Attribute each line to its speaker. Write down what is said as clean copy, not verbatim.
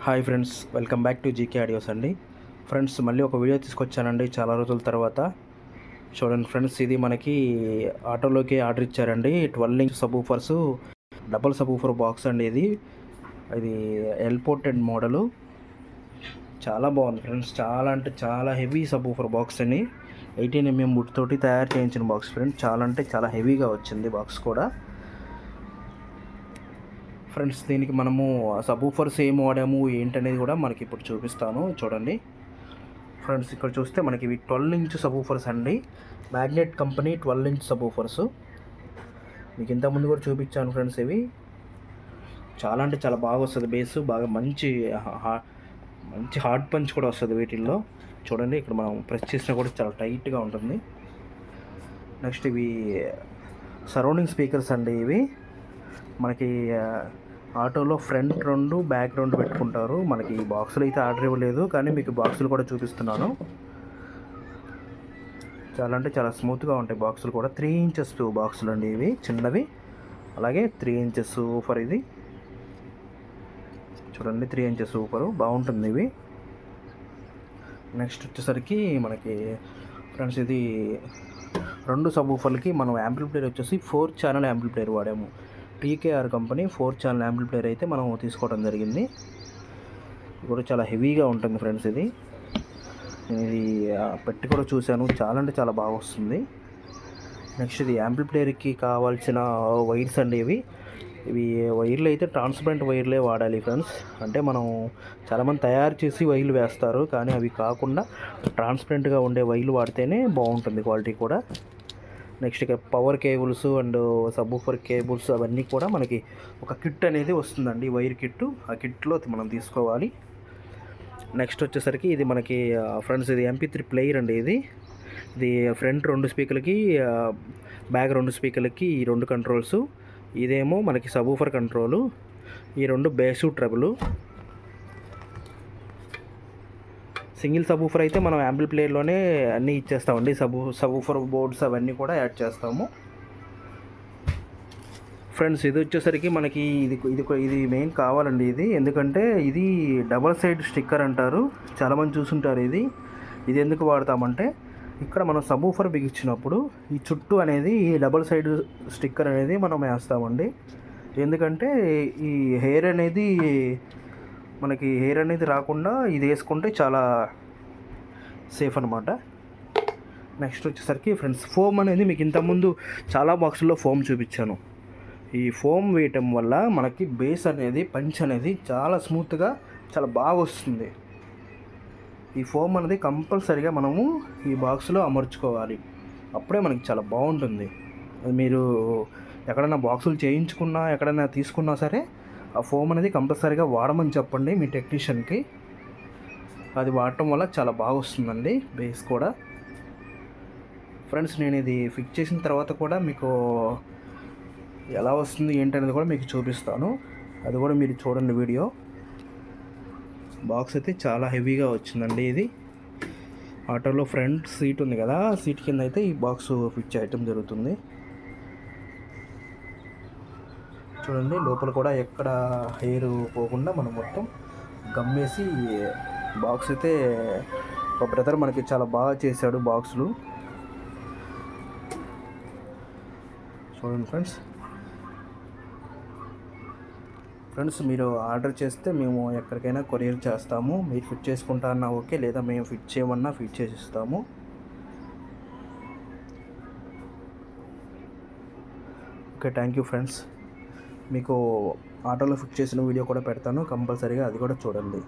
Speaker 1: Hi friends, welcome back to GK audios అండి. Friends, మళ్ళీ ఒక వీడియో తీసుకొచ్చానండి చాలా రోజుల తర్వాత. చూడండి ఫ్రెండ్స్, ఇది మనకి ఆటోలోకి ఆర్డర్ ఇచ్చారండి. 12 inch subwoofers, double subwoofer box అండి. ఇది ఎల్పోర్టెడ్ మోడలు. చాలా బాగుంది ఫ్రెండ్స్. చాలా అంటే చాలా హెవీ సబూఫర్ బాక్స్ అని 18mm వుడ్ తోటి తయారు చేయించిన బాక్స్ ఫ్రెండ్స్. చాలా అంటే చాలా హెవీగా వచ్చింది బాక్స్ కూడా. ఫ్రెండ్స్, దీనికి మనము సబూఫర్స్ ఏం వాడాము ఏంటనేది కూడా మనకి ఇప్పుడు చూపిస్తాను. చూడండి ఫ్రెండ్స్, ఇక్కడ చూస్తే మనకి ఇవి 12 ఇంచ్ సబూఫర్స్ అండి. Magnet company 12 inch subwoofers. మీకు ఇంతకుముందు కూడా చూపించాను ఫ్రెండ్స్. ఇవి చాలా అంటే చాలా బాగా వస్తుంది. బేస్ బాగా మంచి హార్డ్ పంచ్ కూడా వస్తుంది వీటిల్లో. చూడండి, ఇక్కడ మనం ప్రెస్ చేసినా కూడా చాలా టైట్గా ఉంటుంది. నెక్స్ట్ ఇవి సరౌండింగ్ స్పీకర్స్ అండి. ఇవి మనకి ఆటోలో ఫ్రంట్ 2 బ్యాక్ 2 పెట్టుకుంటారు. మనకి ఈ బాక్సులు అయితే ఆర్డర్ ఇవ్వలేదు, కానీ మీకు బాక్సులు కూడా చూపిస్తున్నాను. చాలా అంటే చాలా స్మూత్గా ఉంటాయి బాక్సులు కూడా. 3 ఇంచెస్ బాక్సులు అండి ఇవి, చిన్నవి. అలాగే 3 ఇంచెస్ సూపర్. ఇది చూడండి, 3 ఇంచెస్ సూపర్ బాగుంటుంది ఇవి. నెక్స్ట్ వచ్చేసరికి మనకి ఫ్రెండ్స్, ఇది 2 సబూఫర్లకి మనం యాంప్లిఫైయర్ వచ్చేసి 4 ఛానల్ యాంప్లిఫైయర్ వాడాము. టీకేఆర్ కంపెనీ 4 ఛానల్ యాంప్లిఫైయర్ అయితే మనం తీసుకోవడం జరిగింది. ఇది కూడా చాలా హెవీగా ఉంటుంది ఫ్రెండ్స్. ఇది పెట్టి కూడా చూశాను, చాలా అంటే చాలా బాగా వస్తుంది. నెక్స్ట్ ఇది యాంప్లిఫైయర్కి కావాల్సిన వైర్స్ అండి. ఇవి వైర్లు అయితే ట్రాన్స్పరెంట్ వైర్లే వాడాలి ఫ్రెండ్స్. అంటే మనం చాలామంది తయారు చేసి వైర్లు వేస్తారు, కానీ అవి కాకుండా ట్రాన్స్పరెంట్గా ఉండే వైర్లు వాడితేనే బాగుంటుంది క్వాలిటీ కూడా. నెక్స్ట్ ఇక power cables and subwoofer cables అవన్నీ కూడా మనకి ఒక కిట్ అనేది వస్తుందండి, వైర్ కిట్టు. ఆ కిట్లో మనం తీసుకోవాలి. నెక్స్ట్ వచ్చేసరికి ఇది మనకి ఫ్రెండ్స్, ఇది MP3 ప్లేయర్ అండి. ఇది ఫ్రంట్ 2 స్పీకర్లకి, బ్యాక్ 2 స్పీకర్లకి ఈ 2 కంట్రోల్స్. ఇదేమో మనకి సబూఫర్ కంట్రోలు. ఈ 2 బేసు ట్రబుల్. సింగిల్ సబూఫర్ అయితే మనం యాంప్లిఫైయర్లోనే అన్నీ ఇచ్చేస్తామండి. సబూఫర్ బోర్డ్స్ అవన్నీ కూడా యాడ్ చేస్తాము ఫ్రెండ్స్. ఇది వచ్చేసరికి మనకి ఇది మెయిన్ కావాలండి. ఎందుకంటే ఇది డబల్ సైడ్ స్టిక్కర్ అంటారు, చాలామంది చూసుంటారు. ఇది ఎందుకు వాడతామంటే, ఇక్కడ మనం సబూఫర్ బిగించినప్పుడు ఈ చుట్టూ అనేది ఈ డబల్ సైడ్ స్టిక్కర్ అనేది మనం వేస్తామండి. ఎందుకంటే ఈ హెయిర్ అనేది రాకుండా ఇది వేసుకుంటే చాలా సేఫ్ అనమాట. నెక్స్ట్ వచ్చేసరికి ఫ్రెండ్స్, ఫోమ్ అనేది మీకు ఇంతకుముందు చాలా బాక్సుల్లో ఫోమ్ చూపించాను. ఈ ఫోమ్ వేయటం వల్ల మనకి బేస్ అనేది, పంచ్ అనేది చాలా స్మూత్గా చాలా బాగా వస్తుంది. ఈ ఫోమ్ అనేది కంపల్సరీగా మనము ఈ బాక్స్లో అమర్చుకోవాలి, అప్పుడే మనకి చాలా బాగుంటుంది. మీరు ఎక్కడైనా బాక్సులు చేయించుకున్నా, ఎక్కడైనా తీసుకున్నా సరే ఆ ఫోమ్ అనేది కంపల్సరీగా వాడమని చెప్పండి మీ టెక్నీషియన్కి. అది వాడటం వల్ల చాలా బాగా వస్తుందండి బేస్ కూడా. ఫ్రెండ్స్, నేను ఇది ఫిక్స్ చేసిన తర్వాత కూడా మీకు ఎలా వస్తుంది ఏంటనేది కూడా మీకు చూపిస్తాను. అది కూడా మీరు చూడండి వీడియో. బాక్స్ అయితే చాలా హెవీగా వచ్చిందండి. ఇది ఆటోలో ఫ్రంట్ సీట్ ఉంది కదా, సీట్ కింద అయితే ఈ బాక్స్ ఫిక్స్ చేయటం జరుగుతుంది. చూడండి, లోపల కూడా ఎక్కడ హెయిర్ పోకుండా మనం మొత్తం గమ్మేసి బాక్స్ అయితే ఒక బ్రదర్ మనకి చాలా బాగా చేశాడు బాక్సులు. చూడండి ఫ్రెండ్స్, మీరు ఆర్డర్ చేస్తే మేము ఎక్కడికైనా కొరియర్ చేస్తాము. మీరు ఫిట్ చేసుకుంటా అన్నా ఓకే, లేదా మేము ఫిట్ చేయమన్నా ఫిట్ చేసి ఇస్తాము. Okay, thank you friends. మీకు ఆటోలో ఫిట్ చేసిన వీడియో కూడా పెడతాను, కంపల్సరీగా అది కూడా చూడండి.